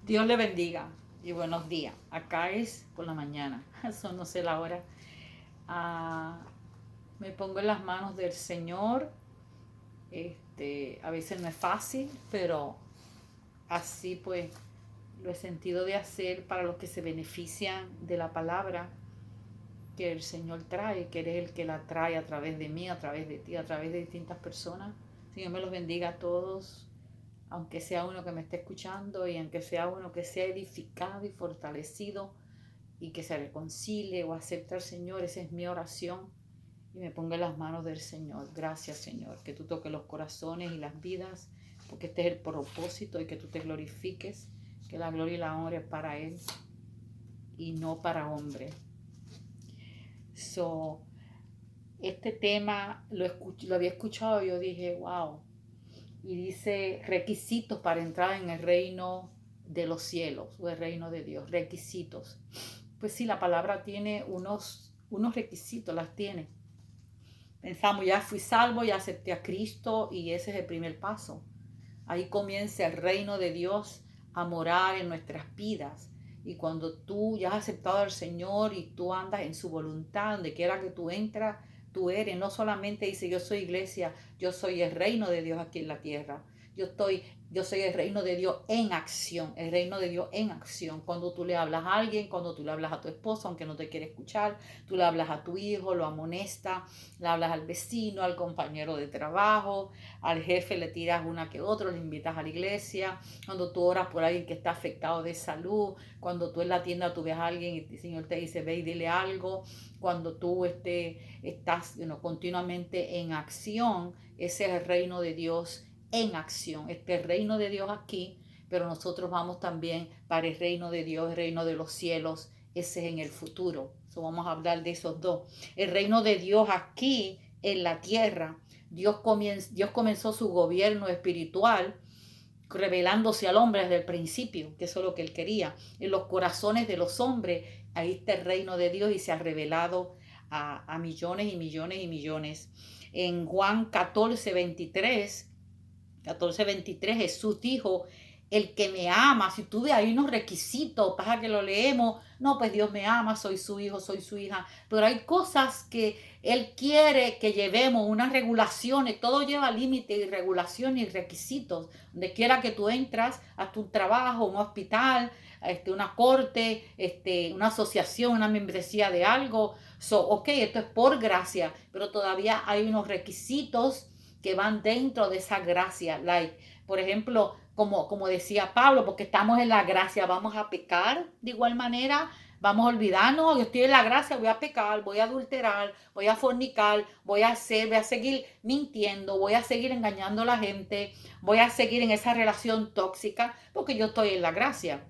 Dios le bendiga y buenos días. Acá es por la mañana, eso no sé la hora. Ah, Me pongo en las manos del Señor. A veces no es fácil, pero así pues lo he sentido de hacer para los que se benefician de la palabra que el Señor trae, que eres el que la trae a través de mí, a través de ti, a través de distintas personas. Señor me los bendiga a todos, aunque sea uno que me esté escuchando y aunque sea uno que sea edificado y fortalecido y que se reconcilie o acepte al Señor. Esa es mi oración y me pongo en las manos del Señor. Gracias, Señor, que tú toques los corazones y las vidas, porque este es el propósito y que tú te glorifiques, que la gloria y la honra es para Él y no para hombre. So, este tema lo había escuchado y yo dije, wow. Y dice requisitos para entrar en el reino de los cielos o el reino de Dios. Requisitos. Pues sí, la palabra tiene unos requisitos, las tiene. Pensamos, ya fui salvo, ya acepté a Cristo y ese es el primer paso. Ahí comienza el reino de Dios a morar en nuestras vidas. Y cuando tú ya has aceptado al Señor y tú andas en su voluntad, donde quiera que tú entras, tú eres. No solamente dice yo soy iglesia, yo soy el reino de Dios aquí en la tierra. Yo soy el reino de Dios en acción, el reino de Dios en acción. Cuando tú le hablas a alguien, cuando tú le hablas a tu esposo, aunque no te quiere escuchar, tú le hablas a tu hijo, lo amonesta, le hablas al vecino, al compañero de trabajo, al jefe le tiras una que otro, le invitas a la iglesia, cuando tú oras por alguien que está afectado de salud, cuando tú en la tienda tú ves a alguien y el Señor te dice ve y dile algo, cuando tú estás continuamente en acción, ese es el reino de Dios en acción. El reino de Dios aquí, pero nosotros vamos también para el reino de Dios, el reino de los cielos, ese es en el futuro. Vamos a hablar de esos dos. El reino de Dios aquí en la tierra. Dios comenzó su gobierno espiritual revelándose al hombre desde el principio, que eso es lo que él quería. En los corazones de los hombres, ahí está el reino de Dios y se ha revelado a millones y millones y millones. En Juan 14:23, Jesús dijo, el que me ama, si tú ves ahí unos requisitos, pasa que lo leemos, no, pues Dios me ama, soy su hijo, soy su hija, pero hay cosas que Él quiere que llevemos, unas regulaciones, todo lleva límites y regulaciones y requisitos, donde quiera que tú entras, a tu trabajo, un hospital, una corte, una asociación, una membresía de algo, ok, esto es por gracia, pero todavía hay unos requisitos que van dentro de esa gracia. Por ejemplo, como decía Pablo, porque estamos en la gracia, vamos a pecar de igual manera, vamos a olvidarnos, yo estoy en la gracia, voy a pecar, voy a adulterar, voy a fornicar, voy a seguir mintiendo, voy a seguir engañando a la gente, voy a seguir en esa relación tóxica, porque yo estoy en la gracia.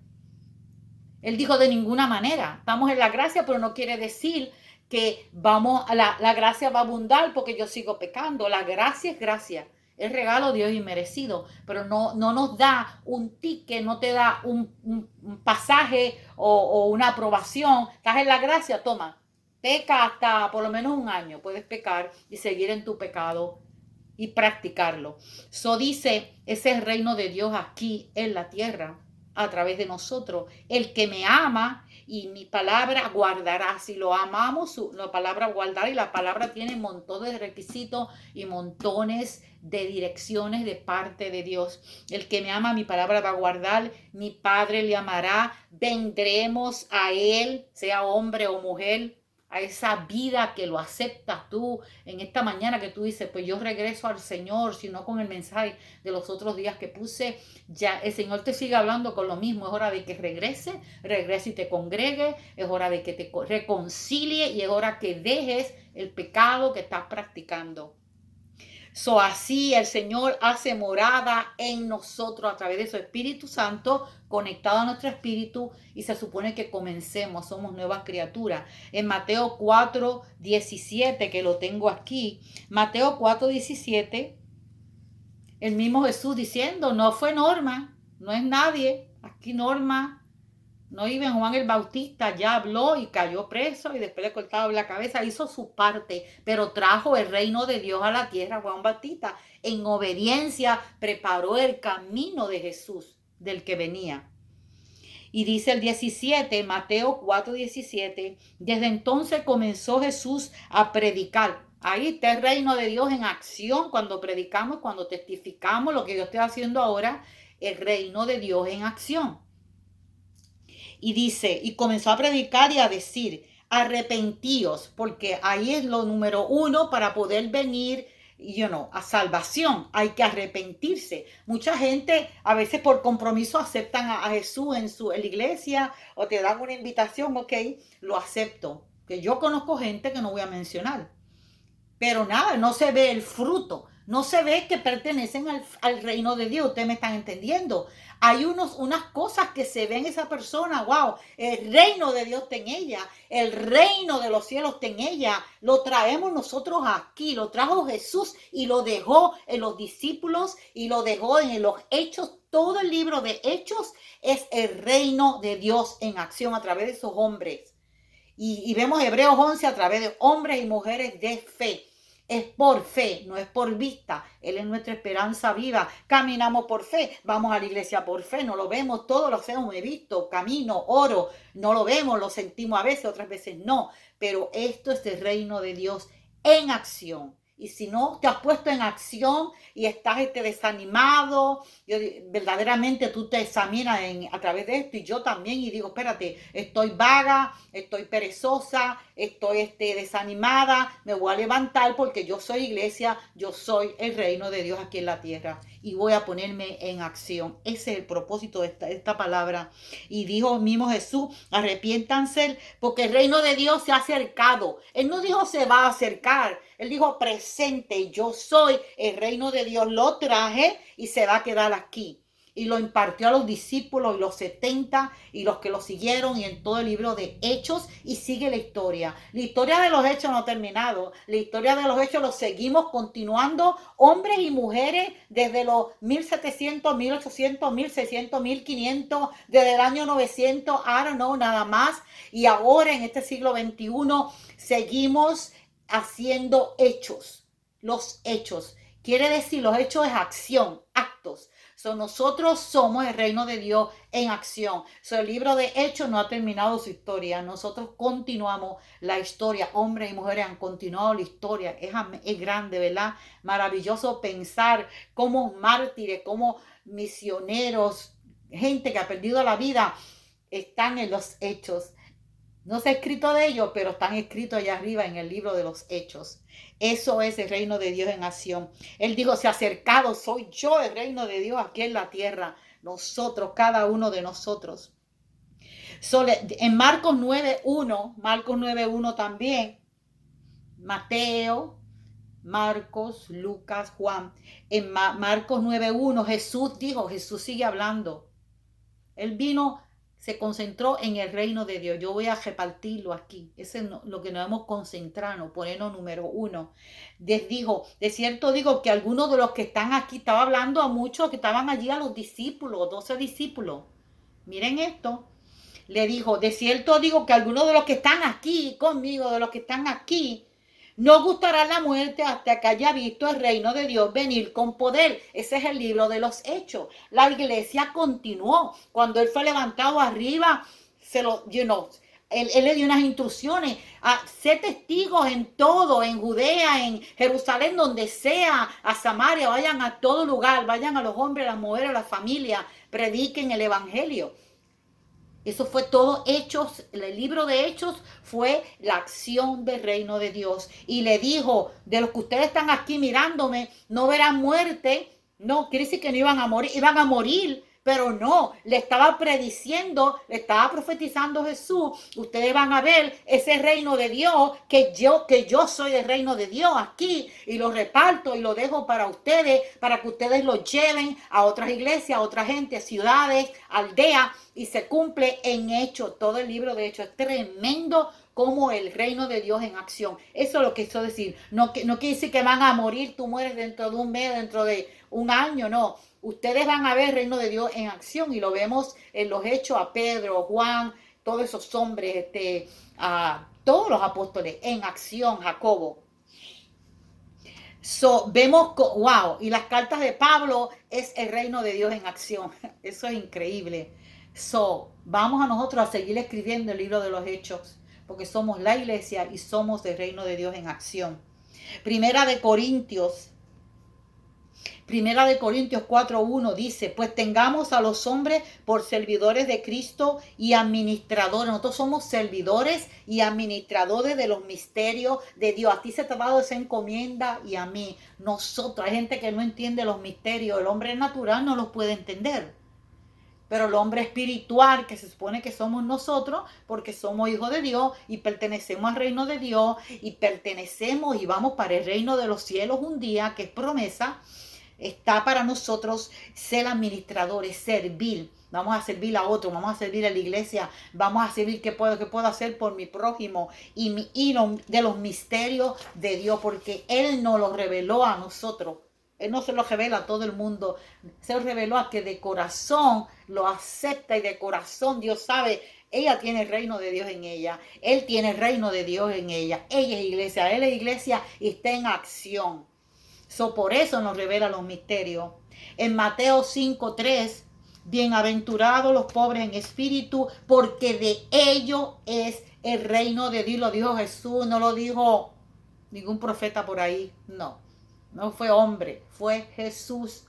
Él dijo de ninguna manera, estamos en la gracia, pero no quiere decir que la gracia va a abundar porque yo sigo pecando. La gracia es gracia, es regalo de Dios inmerecido, pero no nos da un ticket, no te da un pasaje o una aprobación. Estás en la gracia, toma, peca hasta por lo menos un año, puedes pecar y seguir en tu pecado y practicarlo. Dice, ese es el reino de Dios aquí en la tierra a través de nosotros. El que me ama y mi palabra guardará. Si lo amamos, la palabra guardar, y la palabra tiene montones de requisitos y montones de direcciones de parte de Dios. El que me ama, mi palabra va a guardar, mi Padre le amará, vendremos a Él, sea hombre o mujer, a esa vida que lo aceptas tú en esta mañana que tú dices, pues yo regreso al Señor, sino con el mensaje de los otros días que puse, ya el Señor te sigue hablando con lo mismo, es hora de que regrese y te congregue, es hora de que te reconcilie y es hora que dejes el pecado que estás practicando. Así el Señor hace morada en nosotros a través de su Espíritu Santo conectado a nuestro espíritu y se supone que comencemos, somos nuevas criaturas. En Mateo 4:17, que lo tengo aquí, Mateo 4:17, el mismo Jesús diciendo, no fue Norma, no es nadie, aquí Norma no iba en Juan el Bautista, ya habló y cayó preso y después le cortaron la cabeza, hizo su parte, pero trajo el reino de Dios a la tierra. Juan Bautista en obediencia preparó el camino de Jesús, del que venía. Y dice el 17, Mateo 4:17, desde entonces comenzó Jesús a predicar. Ahí está el reino de Dios en acción cuando predicamos, cuando testificamos lo que yo estoy haciendo ahora, el reino de Dios en acción. Y dice, y comenzó a predicar y a decir, arrepentíos, porque ahí es lo número uno para poder venir a salvación. Hay que arrepentirse. Mucha gente a veces por compromiso aceptan a Jesús en la iglesia o te dan una invitación, ok, lo acepto. Que yo conozco gente que no voy a mencionar. Pero nada, no se ve el fruto. No se ve que pertenecen al reino de Dios. Ustedes me están entendiendo. Hay unas cosas que se ven en esa persona. Wow, el reino de Dios está en ella. El reino de los cielos está en ella. Lo traemos nosotros aquí. Lo trajo Jesús y lo dejó en los discípulos y lo dejó en los hechos. Todo el libro de Hechos es el reino de Dios en acción a través de esos hombres. Y vemos Hebreos 11 a través de hombres y mujeres de fe. Es por fe, no es por vista. Él es nuestra esperanza viva. Caminamos por fe, vamos a la iglesia por fe, no lo vemos, todos lo hemos visto, camino, oro, no lo vemos, lo sentimos a veces, otras veces no. Pero esto es el reino de Dios en acción. Y si no te has puesto en acción y estás desanimado, verdaderamente tú te examinas a través de esto y yo también y digo, espérate, estoy vaga, estoy perezosa, estoy desanimada, me voy a levantar porque yo soy iglesia, yo soy el reino de Dios aquí en la tierra y voy a ponerme en acción. Ese es el propósito de esta palabra. Y dijo mismo Jesús, arrepiéntanse porque el reino de Dios se ha acercado. Él no dijo se va a acercar. Él dijo presente, yo soy el reino de Dios, lo traje y se va a quedar aquí. Y lo impartió a los discípulos y los 70 y los que lo siguieron y en todo el libro de Hechos y sigue la historia. La historia de los Hechos no ha terminado. La historia de los Hechos lo seguimos continuando, hombres y mujeres desde los 1700, 1800, 1600, 1500, desde el año 900, I don't know, nada más. Y ahora en este siglo XXI seguimos haciendo hechos. Los hechos. Quiere decir, los hechos es acción, actos. Nosotros somos el reino de Dios en acción. El libro de Hechos no ha terminado su historia. Nosotros continuamos la historia. Hombres y mujeres han continuado la historia. Es grande, ¿verdad? Maravilloso pensar cómo mártires, cómo misioneros, gente que ha perdido la vida, están en los hechos. No se ha escrito de ellos, pero están escritos allá arriba en el libro de los Hechos. Eso es el reino de Dios en acción. Él dijo, se ha acercado, soy yo el reino de Dios aquí en la tierra. Nosotros, cada uno de nosotros. En Marcos 9:1 también, Mateo, Marcos, Lucas, Juan. En Marcos 9:1 Jesús sigue hablando. Él vino, se concentró en el reino de Dios. Yo voy a repartirlo aquí. Eso es lo que nos hemos concentrado, ponernos número uno. Dijo, de cierto digo que algunos de los que están aquí, estaba hablando a muchos que estaban allí, a los discípulos, 12 discípulos. Miren esto. Le dijo, de cierto digo que algunos de los que están aquí conmigo, de los que están aquí, no gustará la muerte hasta que haya visto el reino de Dios venir con poder. Ese es el libro de los Hechos. La iglesia continuó. Cuando él fue levantado arriba, él le dio unas instrucciones a ser testigos en todo, en Judea, en Jerusalén, donde sea, a Samaria, vayan a todo lugar, vayan a los hombres, a las mujeres, a las familias, prediquen el evangelio. Eso fue todo Hechos, el libro de Hechos fue la acción del reino de Dios. Y le dijo, de los que ustedes están aquí mirándome, no verán muerte. No, quiere decir que no iban a morir, pero no, le estaba prediciendo, le estaba profetizando Jesús. Ustedes van a ver ese reino de Dios, que yo soy el reino de Dios aquí y lo reparto y lo dejo para ustedes, para que ustedes lo lleven a otras iglesias, a otra gente, ciudades, aldeas, y se cumple en Hechos. Todo el libro de Hechos es tremendo como el reino de Dios en acción. Eso es lo que quiso decir. No quiere decir que van a morir, tú mueres dentro de un mes, dentro de un año, no. Ustedes van a ver el reino de Dios en acción y lo vemos en los Hechos a Pedro, Juan, todos esos hombres, a todos los apóstoles en acción, Jacobo. Vemos, wow, y las cartas de Pablo es el reino de Dios en acción. Eso es increíble. Vamos a nosotros a seguir escribiendo el libro de los Hechos, porque somos la iglesia y somos el reino de Dios en acción. Primera de Corintios 4:1 dice, pues tengamos a los hombres por servidores de Cristo y administradores. Nosotros somos servidores y administradores de los misterios de Dios. A ti se te ha dado esa encomienda y a mí. Nosotros, hay gente que no entiende los misterios. El hombre natural no los puede entender. Pero el hombre espiritual, que se supone que somos nosotros, porque somos hijos de Dios y pertenecemos al reino de Dios y pertenecemos y vamos para el reino de los cielos un día, que es promesa, está para nosotros ser administradores, servir. Vamos a servir a otro, vamos a servir a la iglesia, vamos a servir qué puedo hacer por mi prójimo y de los misterios de Dios, porque Él nos lo reveló a nosotros. Él no se lo revela a todo el mundo, se lo reveló a que de corazón lo acepta y de corazón Dios sabe, ella tiene el reino de Dios en ella, Él tiene el reino de Dios en ella, ella es iglesia, Él es iglesia y está en acción. Por eso nos revela los misterios. En Mateo 5:3, bienaventurados los pobres en espíritu, porque de ellos es el reino de Dios. Lo dijo Jesús, no lo dijo ningún profeta por ahí, no fue hombre, fue Jesús,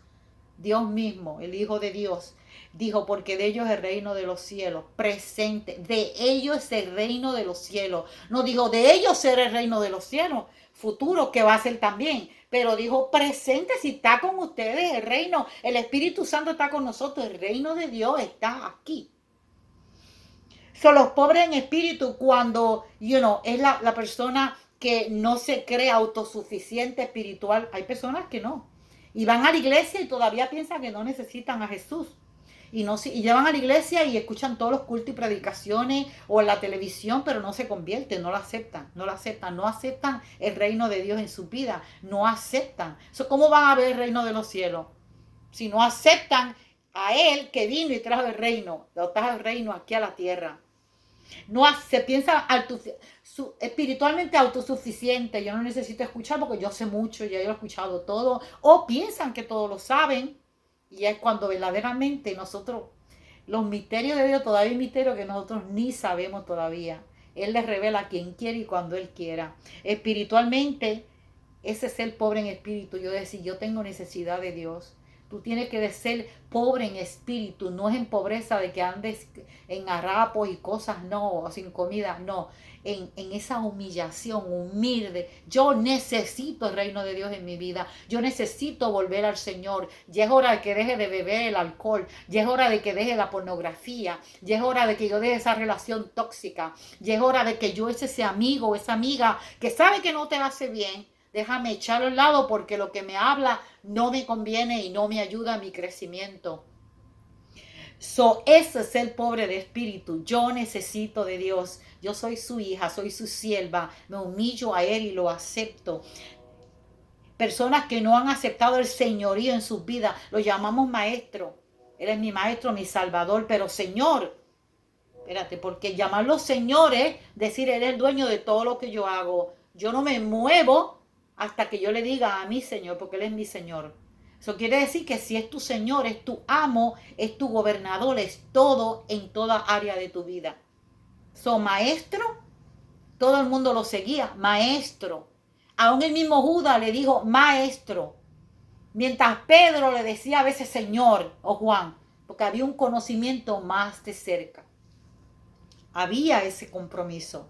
Dios mismo, el Hijo de Dios. Dijo, porque de ellos es el reino de los cielos, presente, de ellos es el reino de los cielos. No dijo, de ellos será el reino de los cielos, futuro que va a ser también, pero dijo presente, si está con ustedes el reino, el Espíritu Santo está con nosotros, el reino de Dios está aquí. Son los pobres en espíritu cuando, es la persona que no se cree autosuficiente espiritual. Hay personas que no. Y van a la iglesia y todavía piensan que no necesitan a Jesús. Y llevan a la iglesia y escuchan todos los cultos y predicaciones o en la televisión, pero no se convierten, no lo aceptan, no aceptan el reino de Dios en su vida, no aceptan. ¿Cómo van a ver el reino de los cielos? Si no aceptan a Él que vino y trajo el reino, lo trajo el reino aquí a la tierra. No se piensa espiritualmente autosuficiente. Yo no necesito escuchar porque yo sé mucho, ya yo he escuchado todo. O piensan que todos lo saben. Y es cuando verdaderamente nosotros, los misterios de Dios, todavía hay misterios que nosotros ni sabemos todavía. Él les revela a quien quiere y cuando Él quiera. Espiritualmente, ese es ser pobre en espíritu. Yo decir, yo tengo necesidad de Dios. Tú tienes que ser pobre en espíritu, no es en pobreza de que andes en harapos y cosas, no, sin comida, no. En esa humillación, humilde. Yo necesito el reino de Dios en mi vida. Yo necesito volver al Señor. Ya es hora de que deje de beber el alcohol. Ya es hora de que deje la pornografía. Ya es hora de que yo deje esa relación tóxica. Ya es hora de que yo ese amigo o esa amiga que sabe que no te hace bien, déjame echarlo al lado porque lo que me habla no me conviene y no me ayuda a mi crecimiento. Ese es el pobre de espíritu. Yo necesito de Dios. Yo soy su hija, soy su sierva. Me humillo a Él y lo acepto. Personas que no han aceptado el señorío en sus vidas, lo llamamos maestro. Él es mi maestro, mi salvador, pero Señor. Espérate, porque llamarlo Señor es decir, Él es el dueño de todo lo que yo hago. Yo no me muevo hasta que yo le diga a mi Señor, porque Él es mi Señor. Eso quiere decir que si es tu Señor, es tu amo, es tu gobernador, es todo en toda área de tu vida. Maestro, todo el mundo lo seguía, maestro. Aún el mismo Judas le dijo maestro. Mientras Pedro le decía a veces Señor o Juan, porque había un conocimiento más de cerca. Había ese compromiso.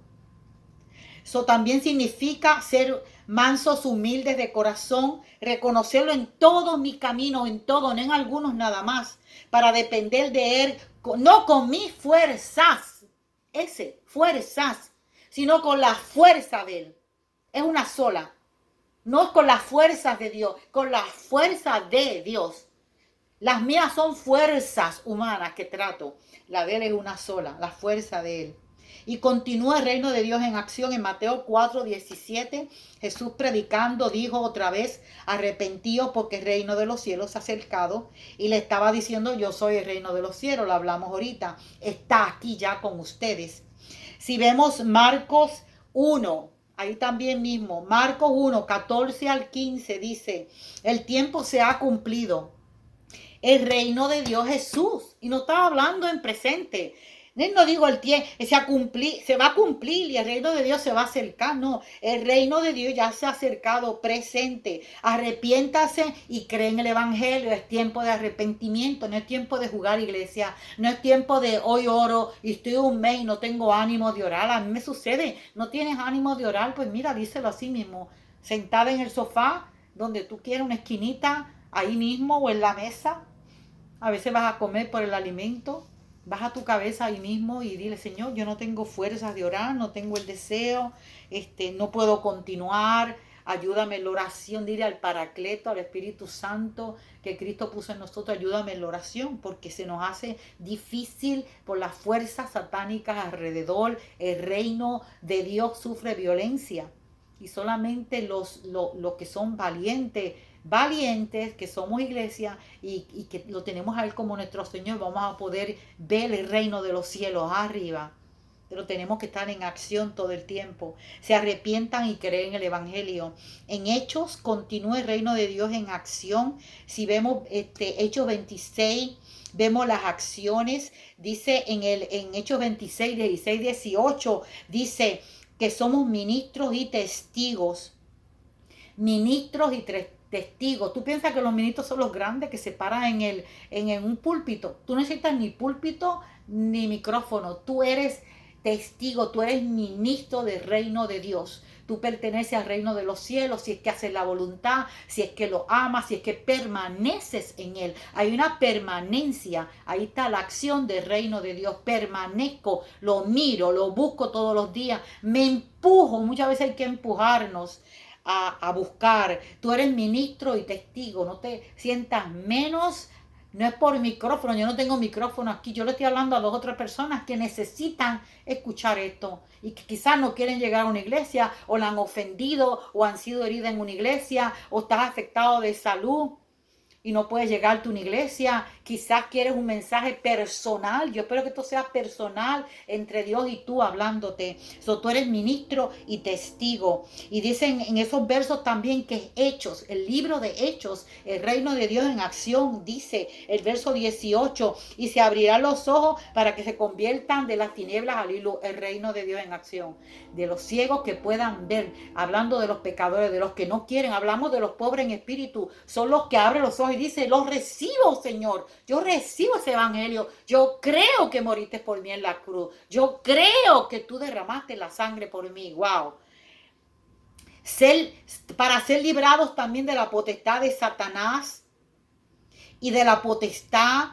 Eso también significa ser mansos, humildes de corazón, reconocerlo en todos mis caminos, en todos, no en algunos nada más, para depender de Él, no con mis fuerzas, fuerzas, sino con la fuerza de Él. Es una sola. No es con las fuerzas de Dios, con la fuerza de Dios. Las mías son fuerzas humanas que trato. La de Él es una sola, la fuerza de Él. Y continúa el reino de Dios en acción. En Mateo 4:17, Jesús predicando dijo otra vez, arrepentíos porque el reino de los cielos se ha acercado. Y le estaba diciendo, yo soy el reino de los cielos, lo hablamos ahorita, está aquí ya con ustedes. Si vemos Marcos 1, ahí también mismo, Marcos 1, 14 al 15 dice, el tiempo se ha cumplido. el reino de Dios Jesús. Y no estaba hablando en presente. No digo el tiempo, se va a cumplir y el reino de Dios se va a acercar. No, el reino de Dios ya se ha acercado presente. Arrepiéntase y cree en el evangelio. Es tiempo de arrepentimiento, no es tiempo de jugar iglesia. No es tiempo de hoy oro y estoy un mes y no tengo ánimo de orar. A mí me sucede, no tienes ánimo de orar, pues mira, díselo así mismo. Sentada en el sofá, donde tú quieras, una esquinita, ahí mismo o en la mesa. A veces vas a comer por el alimento. Baja tu cabeza ahí mismo y dile, Señor, yo no tengo fuerzas de orar, no tengo el deseo, no puedo continuar. Ayúdame en la oración, dile al Paracleto, al Espíritu Santo que Cristo puso en nosotros, ayúdame en la oración, porque se nos hace difícil por las fuerzas satánicas alrededor. El reino de Dios sufre violencia y solamente los que son valientes, que somos iglesia y que lo tenemos a Él como nuestro Señor, vamos a poder ver el reino de los cielos arriba. Pero tenemos que estar en acción todo el tiempo. Se arrepientan y creen el Evangelio. En Hechos continúa el reino de Dios en acción. Si vemos Hechos 26, vemos las acciones. Dice en Hechos 26, 16, 18, dice que somos ministros y testigos. Ministros y testigos. Tú piensas que los ministros son los grandes que se paran en un púlpito. Tú no necesitas ni púlpito ni micrófono. Tú eres testigo, tú eres ministro del reino de Dios. Tú perteneces al reino de los cielos si es que haces la voluntad, si es que lo amas, si es que permaneces en Él. Hay una permanencia. Ahí está la acción del reino de Dios. Permanezco, lo miro, lo busco todos los días. Me empujo. Muchas veces hay que empujarnos a buscar. Tú eres ministro y testigo. No te sientas menos. No es por micrófono, yo no tengo micrófono aquí, yo le estoy hablando a dos o tres personas que necesitan escuchar esto y que quizás no quieren llegar a una iglesia o la han ofendido o han sido heridas en una iglesia o estás afectado de salud y no puedes llegar a una iglesia. Quizás quieres un mensaje personal. Yo espero que esto sea personal entre Dios y tú hablándote. Tú eres ministro y testigo. Y dicen en esos versos también que es Hechos, el libro de Hechos, el reino de Dios en acción. Dice el verso 18, y se abrirán los ojos para que se conviertan de las tinieblas al luz. El reino de Dios en acción. De los ciegos que puedan ver, hablando de los pecadores, de los que no quieren, hablamos de los pobres en espíritu, son los que abren los ojos y dicen, los recibo, Señor, yo recibo ese evangelio, yo creo que moriste por mí en la cruz, yo creo que tú derramaste la sangre por mí. Wow. Para ser librados también de la potestad de Satanás y de la potestad,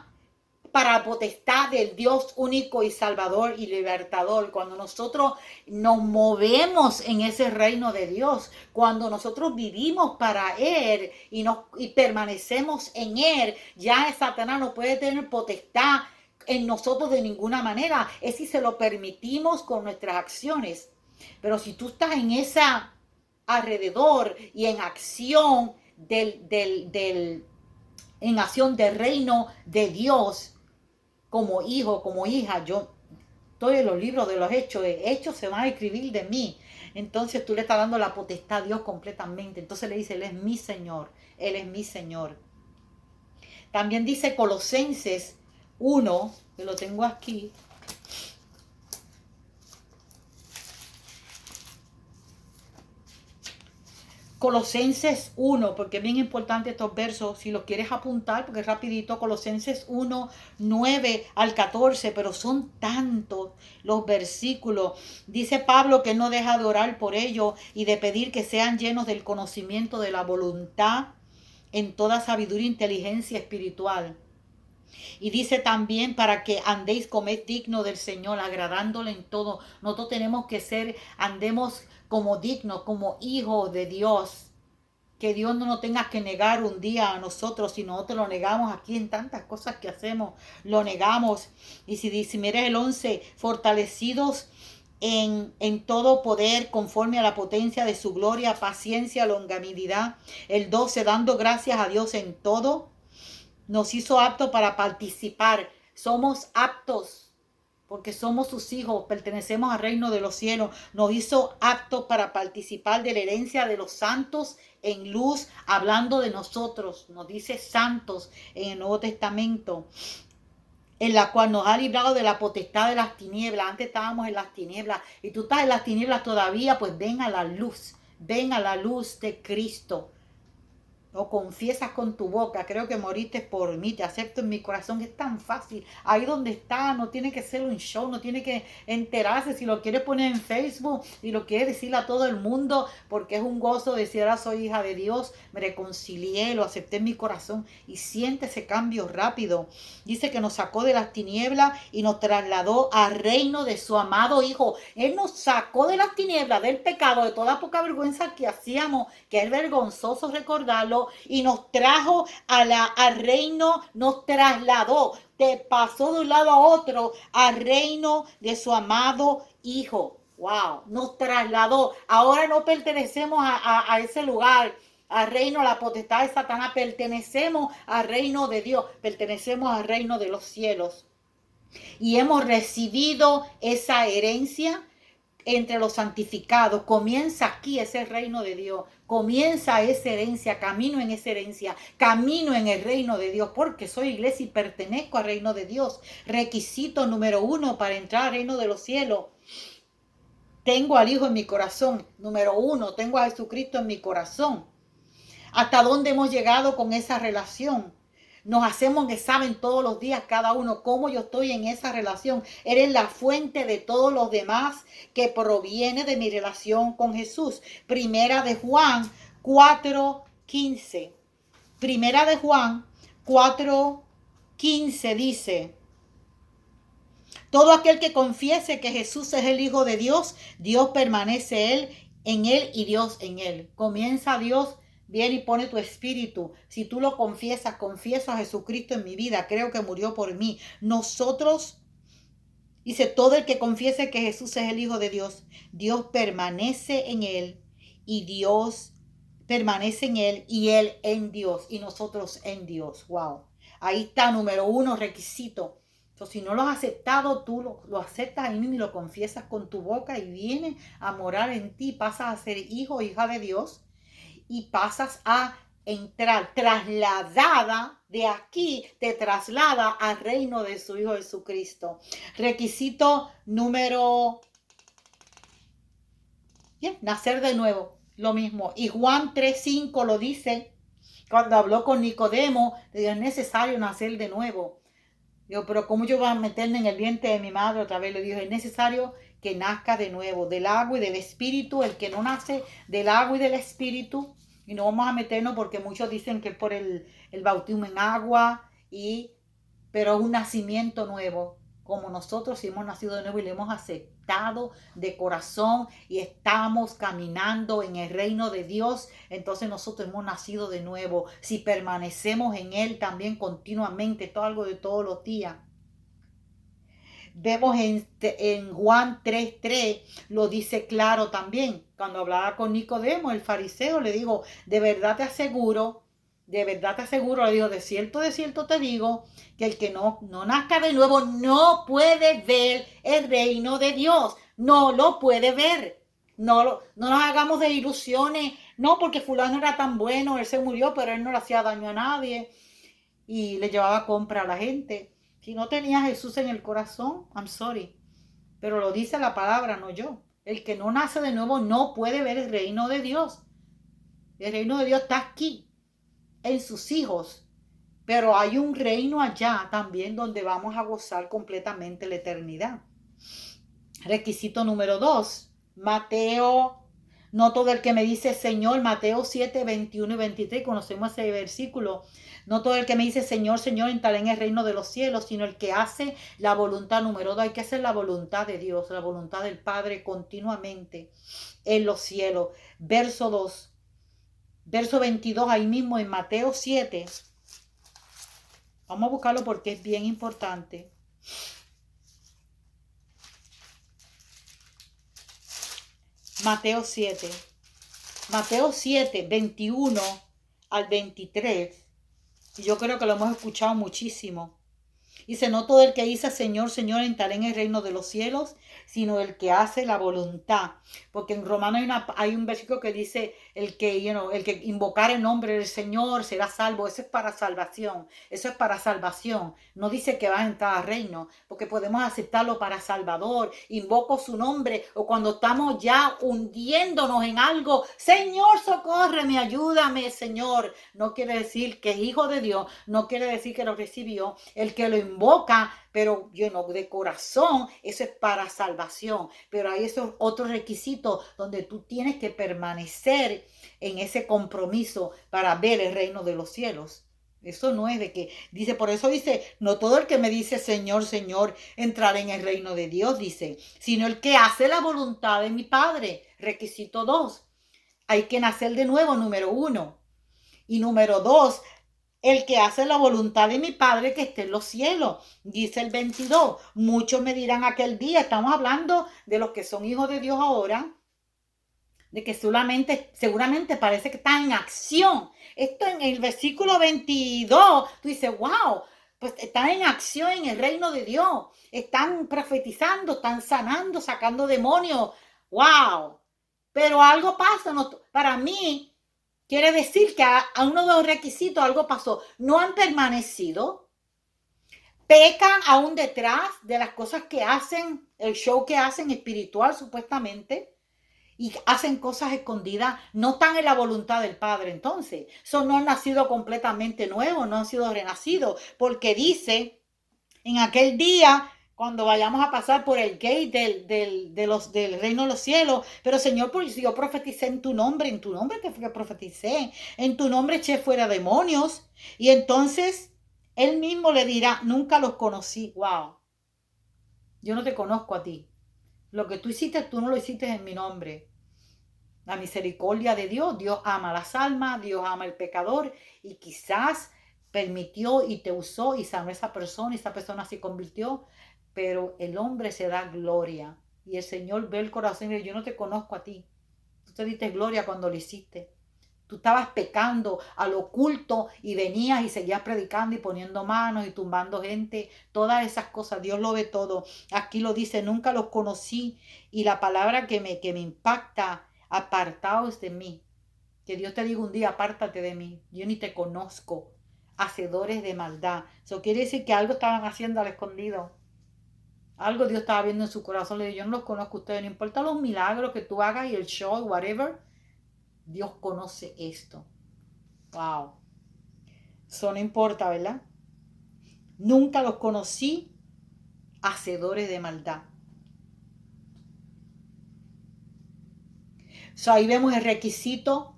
para la potestad del Dios único y salvador y libertador. Cuando nosotros nos movemos en ese reino de Dios, cuando nosotros vivimos para Él y permanecemos en Él, ya Satanás no puede tener potestad en nosotros de ninguna manera. Es si se lo permitimos con nuestras acciones. Pero si tú estás en esa alrededor y en acción en acción del reino de Dios, como hijo, como hija, yo estoy en los libros de los hechos se van a escribir de mí. Entonces tú le estás dando la potestad a Dios completamente. Entonces le dice, Él es mi Señor, Él es mi Señor. También dice Colosenses 1, que lo tengo aquí. Colosenses 1, porque es bien importante estos versos, si los quieres apuntar, porque es rapidito, Colosenses 1, 9 al 14, pero son tantos los versículos. Dice Pablo que no deja de orar por ellos y de pedir que sean llenos del conocimiento de la voluntad en toda sabiduría e inteligencia espiritual. Y dice también para que andéis comed digno del Señor, agradándole en todo. Nosotros tenemos que andemos como dignos, como hijos de Dios. Que Dios no nos tenga que negar un día a nosotros, si nosotros lo negamos aquí en tantas cosas que hacemos, lo negamos. Y si mires el 11, fortalecidos en todo poder, conforme a la potencia de su gloria, paciencia, longanimidad. El 12, dando gracias a Dios en todo. Nos hizo aptos para participar. Somos aptos porque somos sus hijos, pertenecemos al reino de los cielos. Nos hizo aptos para participar de la herencia de los santos en luz, hablando de nosotros. Nos dice santos en el Nuevo Testamento, en la cual nos ha librado de la potestad de las tinieblas. Antes estábamos en las tinieblas y tú estás en las tinieblas todavía, pues ven a la luz de Cristo. O confiesas con tu boca, creo que moriste por mí, te acepto en mi corazón. Es tan fácil, ahí donde está, no tiene que ser un show, no tiene que enterarse. Si lo quieres poner en Facebook y lo quieres decirle a todo el mundo, porque es un gozo decir, ahora soy hija de Dios, me reconcilié, lo acepté en mi corazón, y siente ese cambio rápido. Dice que nos sacó de las tinieblas y nos trasladó al reino de su amado Hijo. Él nos sacó de las tinieblas, del pecado, de toda poca vergüenza que hacíamos, que es vergonzoso recordarlo, y nos trajo al reino, nos trasladó, te pasó de un lado a otro al reino de su amado Hijo. Wow, nos trasladó. Ahora no pertenecemos a ese lugar, al reino, a la potestad de Satanás. Pertenecemos al reino de Dios, pertenecemos al reino de los cielos. Y hemos recibido esa herencia entre los santificados. Comienza aquí ese reino de Dios, comienza esa herencia, camino en esa herencia, camino en el reino de Dios, porque soy iglesia y pertenezco al reino de Dios. Requisito número 1 para entrar al reino de los cielos: tengo al Hijo en mi corazón. Número 1, tengo a Jesucristo en mi corazón. ¿Hasta dónde hemos llegado con esa relación? Nos hacemos un examen todos los días cada uno, cómo yo estoy en esa relación. Eres la fuente de todos los demás, que proviene de mi relación con Jesús. Primera de Juan 4:15. Primera de Juan 4:15 dice: todo aquel que confiese que Jesús es el Hijo de Dios, Dios permanece en él y Dios en él. Comienza Dios. Viene y pone tu espíritu. Si tú lo confiesas, confieso a Jesucristo en mi vida, creo que murió por mí. Nosotros, dice, todo el que confiese que Jesús es el Hijo de Dios, Dios permanece en él y Dios permanece en él y él en Dios y nosotros en Dios. Wow. Ahí está, número 1, requisito. Entonces, si no lo has aceptado, tú lo aceptas ahí mismo y lo confiesas con tu boca y viene a morar en ti. Pasas a ser hijo o hija de Dios. Y pasas a entrar, trasladada de aquí, te traslada al reino de su Hijo Jesucristo. Requisito número, nacer de nuevo, lo mismo. Y Juan 3:5 lo dice, cuando habló con Nicodemo, le dijo, es necesario nacer de nuevo. Digo, pero ¿cómo yo voy a meterme en el vientre de mi madre otra vez? Le dijo, es necesario que nazca de nuevo, del agua y del espíritu. El que no nace del agua y del espíritu, y no vamos a meternos porque muchos dicen que es por el bautismo en agua, pero es un nacimiento nuevo, como nosotros hemos nacido de nuevo y le hemos aceptado de corazón y estamos caminando en el reino de Dios. Entonces nosotros hemos nacido de nuevo. Si permanecemos en él también continuamente, esto es algo de todos los días. Vemos en Juan 3:3, lo dice claro también. Cuando hablaba con Nicodemo, el fariseo, le digo, de verdad te aseguro, le digo, de cierto te digo, que el que no nazca de nuevo no puede ver el reino de Dios. No lo puede ver. No nos hagamos de ilusiones. No, porque fulano era tan bueno, él se murió, pero él no le hacía daño a nadie y le llevaba compra a la gente. Si no tenía a Jesús en el corazón, I'm sorry. Pero lo dice la palabra, no yo. El que no nace de nuevo no puede ver el reino de Dios. El reino de Dios está aquí, en sus hijos. Pero hay un reino allá también donde vamos a gozar completamente la eternidad. Requisito número 2. Mateo, no todo el que me dice Señor, Mateo 7:21 y 23, conocemos ese versículo. No todo el que me dice Señor, Señor entrará en el reino de los cielos, sino el que hace la voluntad. Número 2, hay que hacer la voluntad de Dios, la voluntad del Padre continuamente en los cielos. Verso 2, verso 22, ahí mismo en Mateo 7. Vamos a buscarlo porque es bien importante. Mateo 7, 21 al 23. Y yo creo que lo hemos escuchado muchísimo. Dice, no todo el que dice Señor, Señor entrará en el reino de los cielos, sino el que hace la voluntad. Porque en Romanos hay un versículo que dice, el que invocar el nombre del Señor será salvo. Eso es para salvación. Eso es para salvación. No dice que va a entrar al reino, porque podemos aceptarlo para Salvador. Invoco su nombre, o cuando estamos ya hundiéndonos en algo, Señor, socórreme, ayúdame, Señor. No quiere decir que es hijo de Dios, no quiere decir que lo recibió. El que lo invoca, pero de corazón, eso es para salvación. Pero hay esos otros requisitos donde tú tienes que permanecer en ese compromiso para ver el reino de los cielos. Eso no es de que, dice, por eso dice, no todo el que me dice Señor, Señor, entrará en el reino de Dios, dice, sino el que hace la voluntad de mi Padre. Requisito 2. Hay que nacer de nuevo, número 1. Y número 2, el que hace la voluntad de mi Padre que esté en los cielos. Dice el 22. Muchos me dirán aquel día, estamos hablando de los que son hijos de Dios ahora, de que seguramente parece que están en acción. Esto en el versículo 22, tú dices, wow, pues están en acción en el reino de Dios. Están profetizando, están sanando, sacando demonios. Wow. Pero algo pasa, para mí, quiere decir que a uno de los requisitos algo pasó. No han permanecido. Pecan aún detrás de las cosas que hacen, el show que hacen espiritual supuestamente. Y hacen cosas escondidas. No están en la voluntad del Padre entonces. No han nacido completamente nuevos, no han sido renacidos. Porque dice, en aquel día, cuando vayamos a pasar por el gate del reino de los cielos, pero Señor, pues yo profeticé en tu nombre que fue que profeticé, en tu nombre eché fuera demonios, y entonces él mismo le dirá, nunca los conocí. Wow, yo no te conozco a ti. Lo que tú hiciste, tú no lo hiciste en mi nombre. La misericordia de Dios, Dios ama las almas, Dios ama el pecador, y quizás permitió y te usó y sanó a esa persona, y esa persona se convirtió, pero el hombre se da gloria, y el Señor ve el corazón y dice, yo no te conozco a ti, tú te diste gloria cuando lo hiciste, tú estabas pecando al oculto y venías y seguías predicando y poniendo manos y tumbando gente, todas esas cosas, Dios lo ve todo. Aquí lo dice, nunca los conocí, y la palabra que me impacta, apartaos de mí, que Dios te diga un día, apártate de mí, yo ni te conozco, hacedores de maldad. Eso quiere decir que algo estaban haciendo al escondido. Algo Dios estaba viendo en su corazón. Le dijo, yo no los conozco a ustedes. No importa los milagros que tú hagas y el show, whatever. Dios conoce esto. Wow. Eso no importa, ¿verdad? Nunca los conocí, hacedores de maldad. Ahí vemos el requisito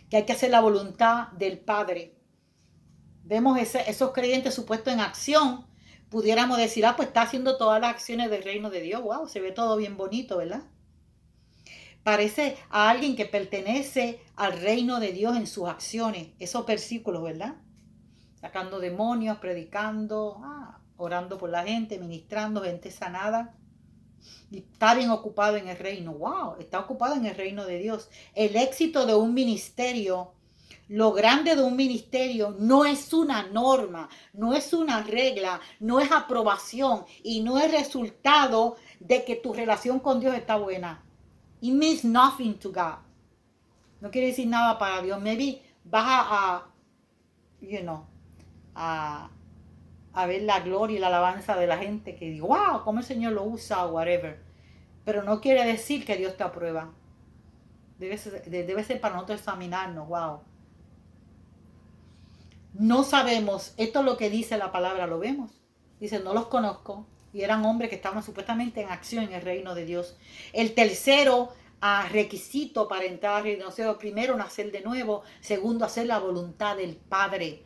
que hay que hacer la voluntad del Padre. Vemos esos creyentes supuestos en acción. Pudiéramos decir, pues está haciendo todas las acciones del reino de Dios. Wow, se ve todo bien bonito, ¿verdad? Parece a alguien que pertenece al reino de Dios en sus acciones. Esos versículos, ¿verdad? Sacando demonios, predicando, orando por la gente, ministrando, gente sanada. Y está bien ocupado en el reino. Wow, está ocupado en el reino de Dios. El éxito de un ministerio, lo grande de un ministerio no es una norma, no es una regla, no es aprobación y no es resultado de que tu relación con Dios está buena. It means nothing to God. No quiere decir nada para Dios. Maybe vas a ver la gloria y la alabanza de la gente que dice, wow, cómo el Señor lo usa o whatever. Pero no quiere decir que Dios te aprueba. Debe ser para nosotros examinarnos, wow. No sabemos, esto es lo que dice la palabra, lo vemos. Dice, no los conozco. Y eran hombres que estaban supuestamente en acción en el reino de Dios. El tercero requisito para entrar al reino de Dios, primero, nacer de nuevo. Segundo, hacer la voluntad del Padre.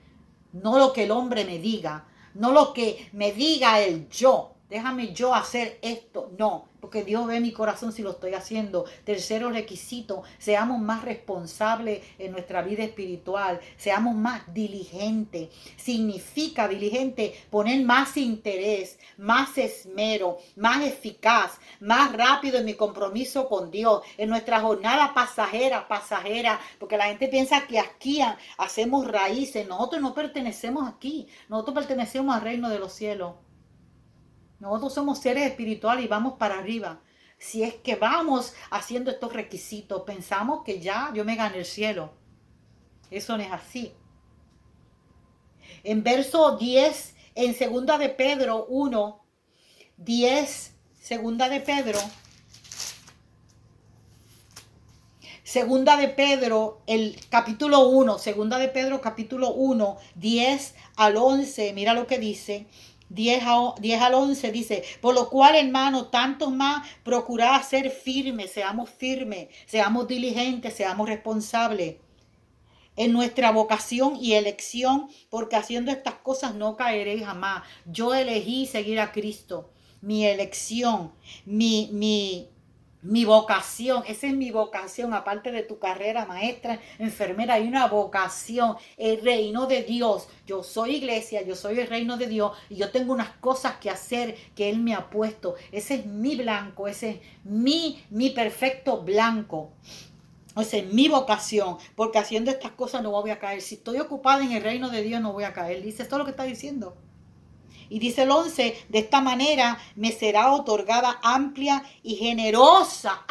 No lo que el hombre me diga, no lo que me diga el yo, déjame yo hacer esto. No, porque Dios ve mi corazón si lo estoy haciendo. Tercero requisito, seamos más responsables en nuestra vida espiritual. Seamos más diligentes. Significa diligente poner más interés, más esmero, más eficaz, más rápido en mi compromiso con Dios. En nuestra jornada pasajera, porque la gente piensa que aquí hacemos raíces. Nosotros no pertenecemos aquí. Nosotros pertenecemos al reino de los cielos. Nosotros somos seres espirituales y vamos para arriba. Si es que vamos haciendo estos requisitos, pensamos que ya yo me gané el cielo. Eso no es así. En verso 10, en segunda de Pedro 1, 10, segunda de Pedro, el capítulo 1, segunda de Pedro, capítulo 1, 10 al 11, mira lo que dice. 10 al 11 dice, por lo cual, hermano, tanto más procurad ser firmes, seamos diligentes, seamos responsables en nuestra vocación y elección, porque haciendo estas cosas no caeréis jamás. Yo elegí seguir a Cristo, mi elección, mi vocación, esa es mi vocación, aparte de tu carrera maestra, enfermera, hay una vocación, el reino de Dios. Yo soy iglesia, yo soy el reino de Dios y yo tengo unas cosas que hacer que Él me ha puesto. Ese es mi blanco, ese es mi perfecto blanco. Esa es mi vocación, porque haciendo estas cosas no voy a caer. Si estoy ocupada en el reino de Dios no voy a caer. Dice esto es lo que está diciendo. Y dice el 11, de esta manera me será otorgada amplia y generosa,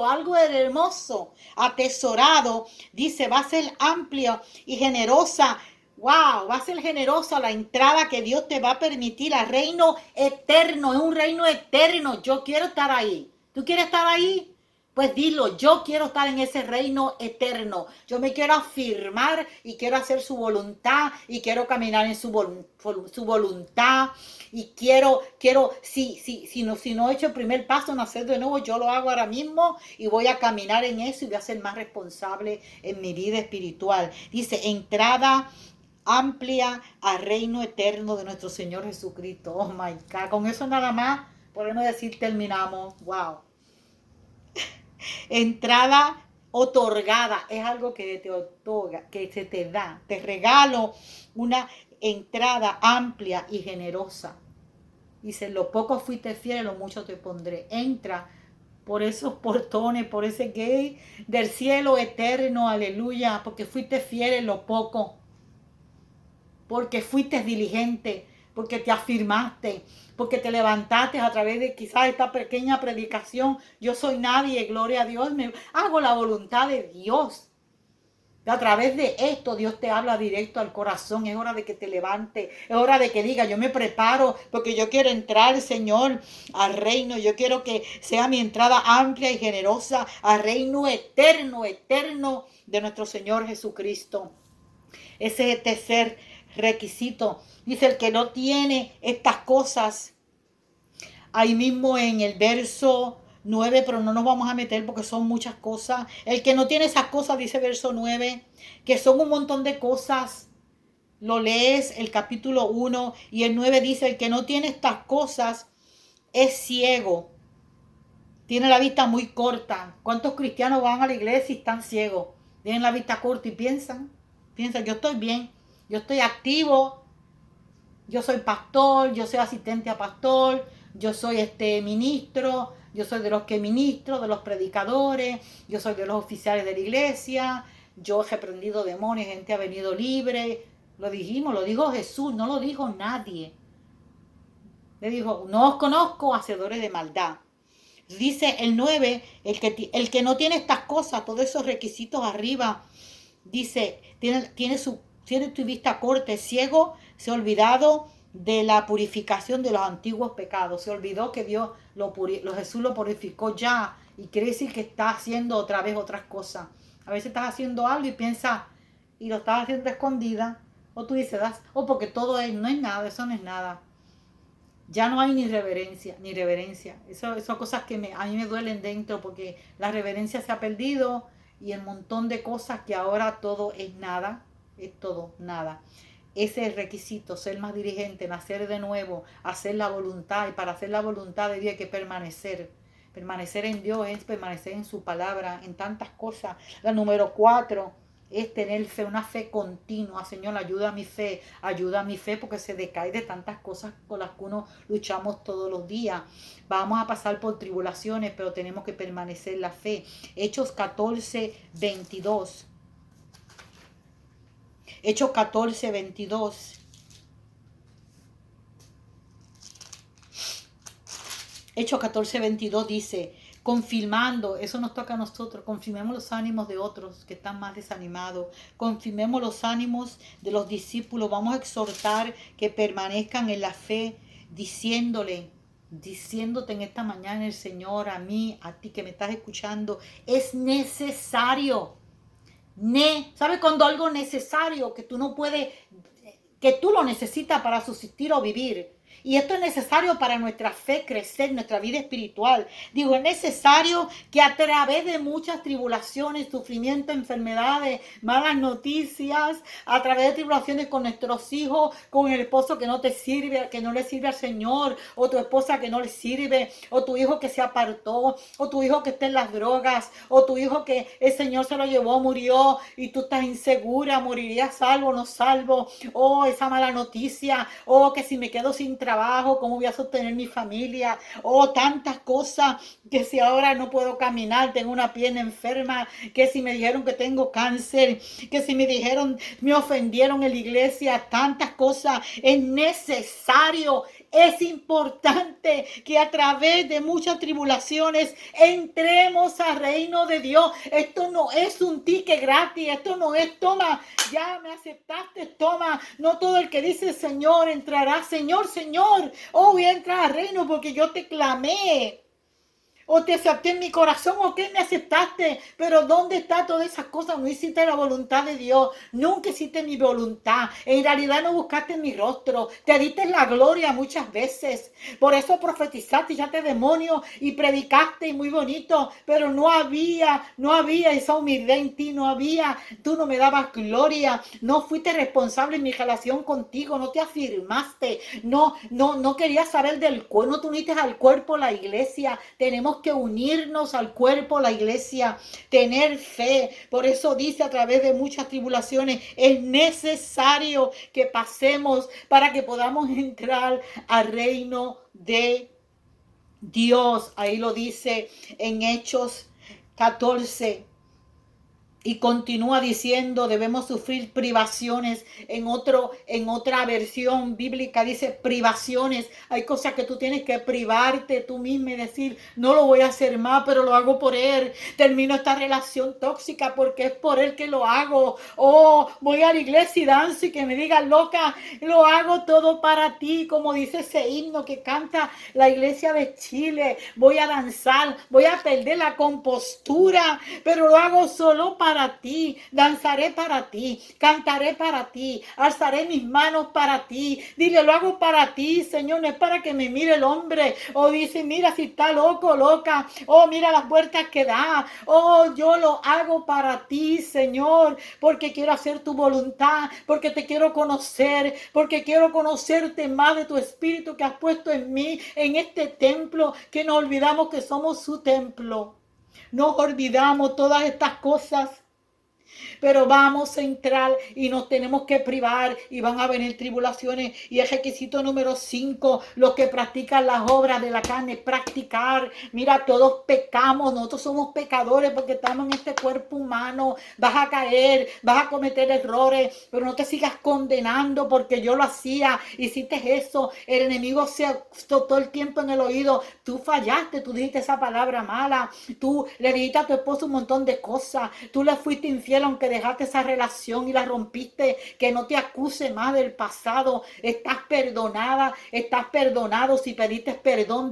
algo hermoso, atesorado. Dice, va a ser amplia y generosa. Wow, va a ser generosa la entrada que Dios te va a permitir al reino eterno. Es un reino eterno. Yo quiero estar ahí. ¿Tú quieres estar ahí? Pues dilo, yo quiero estar en ese reino eterno. Yo me quiero afirmar y quiero hacer su voluntad y quiero caminar en su voluntad. Y quiero, si no he hecho el primer paso, nacer de nuevo, yo lo hago ahora mismo y voy a caminar en eso y voy a ser más responsable en mi vida espiritual. Dice, entrada amplia al reino eterno de nuestro Señor Jesucristo. Oh my God, con eso nada más podemos decir terminamos. Wow. Entrada otorgada es algo que te otorga, que se te da. Te regalo una entrada amplia y generosa. Dice, lo poco fuiste fiel, lo mucho te pondré. Entra por esos portones, por ese gate del cielo eterno, aleluya, porque fuiste fiel en lo poco, porque fuiste diligente, porque te afirmaste, porque te levantaste a través de quizás esta pequeña predicación. Yo soy nadie, gloria a Dios, me hago la voluntad de Dios. Y a través de esto Dios te habla directo al corazón. Es hora de que te levantes, es hora de que diga, yo me preparo porque yo quiero entrar, Señor, al reino. Yo quiero que sea mi entrada amplia y generosa al reino eterno, eterno de nuestro Señor Jesucristo. Ese es el tercer requisito. Dice, el que no tiene estas cosas, ahí mismo en el verso 9, pero no nos vamos a meter porque son muchas cosas. El que no tiene esas cosas, dice verso 9, que son un montón de cosas. Lo lees el capítulo 1 y el 9 dice, el que no tiene estas cosas es ciego. Tiene la vista muy corta. ¿Cuántos cristianos van a la iglesia y están ciegos? Tienen la vista corta y piensan, yo estoy bien, yo estoy activo, yo soy pastor, yo soy asistente a pastor, yo soy ministro, yo soy de los que ministro, de los predicadores, yo soy de los oficiales de la iglesia, yo he reprendido demonios, gente ha venido libre. Lo dijimos, lo dijo Jesús, no lo dijo nadie. Le dijo, no os conozco, hacedores de maldad. Dice el 9, el que no tiene estas cosas, todos esos requisitos arriba, dice, tiene tu vista corta, es ciego, se ha olvidado de la purificación de los antiguos pecados. Se olvidó que Jesús lo purificó ya y quiere decir que está haciendo otra vez otras cosas. A veces estás haciendo algo y piensas, y lo estás haciendo escondida, o tú dices, porque todo no es nada, eso no es nada. Ya no hay ni reverencia. Eso son cosas que a mí me duelen dentro porque la reverencia se ha perdido y el montón de cosas que ahora todo es nada, es todo nada. Ese es el requisito, ser más diligente, nacer de nuevo, hacer la voluntad. Y para hacer la voluntad de Dios hay que permanecer. Permanecer en Dios es permanecer en su palabra, en tantas cosas. La número 4 es tener fe, una fe continua. Señor, ayuda a mi fe porque se decae de tantas cosas con las que uno luchamos todos los días. Vamos a pasar por tribulaciones, pero tenemos que permanecer en la fe. Hechos 14, 22. Hechos 14, 22. Hechos 14, 22 dice, confirmando, eso nos toca a nosotros, confirmemos los ánimos de otros que están más desanimados, confirmemos los ánimos de los discípulos, vamos a exhortar que permanezcan en la fe, diciéndote en esta mañana el Señor, a mí, a ti que me estás escuchando, es necesario. ¿Sabes cuando algo necesario que tú no puedes, que tú lo necesitas para subsistir o vivir? Y esto es necesario para nuestra fe crecer, nuestra vida espiritual. Digo, es necesario que a través de muchas tribulaciones, sufrimiento, enfermedades, malas noticias, a través de tribulaciones con nuestros hijos, con el esposo que no te sirve, que no le sirve al Señor, o tu esposa que no le sirve, o tu hijo que se apartó, o tu hijo que está en las drogas, o tu hijo que el Señor se lo llevó, murió, y tú estás insegura, moriría salvo o no salvo, o esa mala noticia, o que si me quedo sin trabajo, cómo voy a sostener mi familia, tantas cosas, que si ahora no puedo caminar, tengo una pierna enferma, que si me dijeron que tengo cáncer, que si me dijeron, me ofendieron en la iglesia, tantas cosas. Es necesario, es importante que a través de muchas tribulaciones entremos al reino de Dios. Esto no es un ticket gratis, esto no es toma, ya me aceptaste, toma. No todo el que dice Señor entrará. Señor, voy a entrar al reino porque yo te clamé. O te acepté en mi corazón, o que me aceptaste, pero ¿dónde está todas esas cosas? No hiciste la voluntad de Dios, nunca hiciste mi voluntad, en realidad no buscaste mi rostro, te diste la gloria muchas veces, por eso profetizaste, echaste demonios y predicaste y muy bonito, pero no había esa humildad en ti, tú no me dabas gloria, no fuiste responsable en mi relación contigo, no te afirmaste, no querías saber del cuerpo, no te uniste al cuerpo, la iglesia. Tenemos que unirnos al cuerpo, la iglesia, tener fe. Por eso dice, a través de muchas tribulaciones es necesario que pasemos para que podamos entrar al reino de Dios. Ahí lo dice en Hechos 14. Y continúa diciendo, debemos sufrir privaciones. En otra versión bíblica dice privaciones. Hay cosas que tú tienes que privarte tú misma y decir, no lo voy a hacer más, pero lo hago por él. Termino esta relación tóxica porque es por él que lo hago. Voy a la iglesia y danzo y que me digan loca, lo hago todo para ti, como dice ese himno que canta la iglesia de Chile. Voy a danzar, voy a perder la compostura, pero lo hago solo para ti, danzaré para ti, cantaré para ti, alzaré mis manos para ti. Dile, lo hago para ti, Señor, no es para que me mire el hombre, dice, mira si está loco, loca, mira las vueltas que da, yo lo hago para ti, Señor, porque quiero hacer tu voluntad, porque te quiero conocer, porque quiero conocerte más de tu espíritu que has puesto en mí, en este templo, que nos olvidamos que somos su templo. Nos olvidamos todas estas cosas, pero vamos a entrar y nos tenemos que privar y van a venir tribulaciones. Y el requisito número 5, los que practican las obras de la carne, practicar. Mira, todos pecamos, nosotros somos pecadores porque estamos en este cuerpo humano. Vas a caer, vas a cometer errores, pero no te sigas condenando porque yo lo hacía, hiciste eso, el enemigo se todo el tiempo en el oído, tú fallaste, tú dijiste esa palabra mala, tú le dijiste a tu esposo un montón de cosas, tú le fuiste infiel aunque dejaste esa relación y la rompiste, que no te acuse más del pasado, estás perdonada, estás perdonado si pediste perdón